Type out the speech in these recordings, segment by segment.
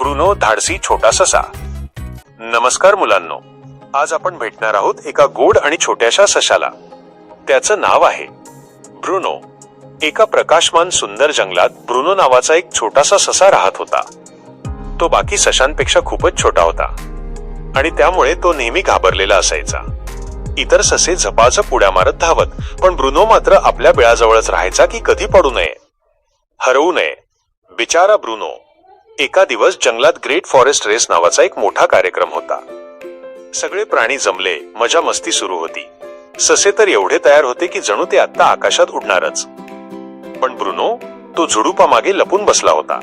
Bruno धाडसी छोटा ससा. नमस्कार मुलांनो, आज आपण भेटणार आहोत एका गोड आणि छोट्याशा सशाला. त्याचं नाव आहे ब्रुनो. एका प्रकाशमान सुंदर जंगलात ब्रुनो नावाचा एक छोटासा ससा राहत होता. तो बाकी सशांपेक्षा खूपच छोटा होता आणि त्यामुळे तो नेहमी घाबरलेला असायचा. इतर ससे झपाझप उड्या मारत धावत, पण ब्रुनो मात्र आपल्या बिळाजवळच राहायचा की कधी पडू नये, हरवू नये. बिचारा ब्रुनो. एका दिवस जंगलात ग्रेट फॉरेस्ट रेस नावाचा एक मोठा कार्यक्रम होता. सगळे प्राणी जमले, मजा मस्ती सुरू होती. ससे तर एवढे तयार होते की जणू ते आत्ता आकाशात उडणारच. पण ब्रुनो तो झुडुपामागे लपून बसला होता.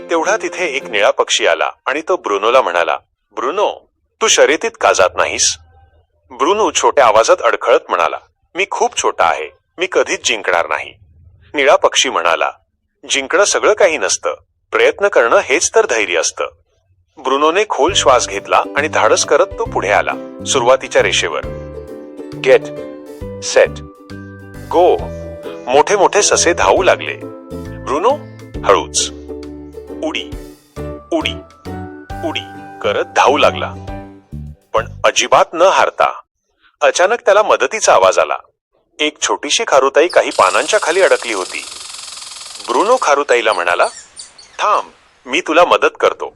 तेवढा तिथे एक निळा पक्षी आला आणि तो ब्रुनोला म्हणाला, ब्रुनो, तू शर्यतीत का जात नाहीस? ब्रुनो छोट्या आवाजात अडखळत म्हणाला, मी खूप छोटा आहे, मी कधीच जिंकणार नाही. निळा पक्षी म्हणाला, जिंकणं सगळं काही नसतं, प्रयत्न करणं हेच तर धैर्य असतं. ब्रुनोने खोल श्वास घेतला आणि धाडस करत तो पुढे आला, सुरुवातीच्या रेषेवर. Get set go. मोठे मोठे ससे धावू लागले. ब्रुनो हळूच. उडी उडी उडी करत धावू लागला, पण अजिबात न हारता. अचानक त्याला मदतीचा आवाज आला. एक छोटीशी खारुताई काही पानांच्या खाली अडकली होती. ब्रुनो खारुताईला म्हणाला, थांब, मी तुला मदत करतो.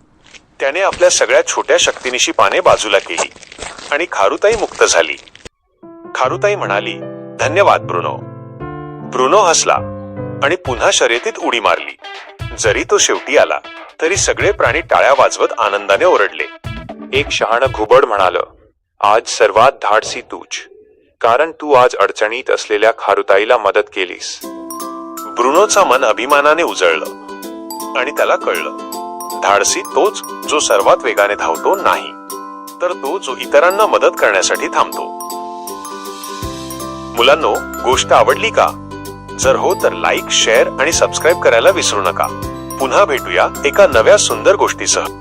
त्याने आपल्या सगळ्या छोट्या शक्तीनिशी पाने बाजूला केली आणि खारुताई मुक्त झाली. खारुताई म्हणाली, धन्यवाद ब्रुनो. ब्रुनो हसला आणि पुन्हा शर्यतीत उडी मारली. जरी तो शेवटी आला तरी सगळे प्राणी टाळ्या वाजवत आनंदाने ओरडले. एक शहाणं घुबड म्हणालं, आज सर्वात धाडसी तूच, कारण तू आज अडचणीत असलेल्या खारुताईला मदत केलीस. ब्रुनोचा मन अभिमानाने उजळलं आणि त्याला कळलं, धाडसी तोच जो सर्वात वेगाने धावतो नाही, तर तो जो इतरांना मदत करण्यासाठी थांबतो. मुलांनो, गोष्ट आवडली का? जर हो तर लाईक, शेअर आणि सबस्क्राईब करायला विसरू नका. पुन्हा भेटूया एका नव्या सुंदर गोष्टीसह.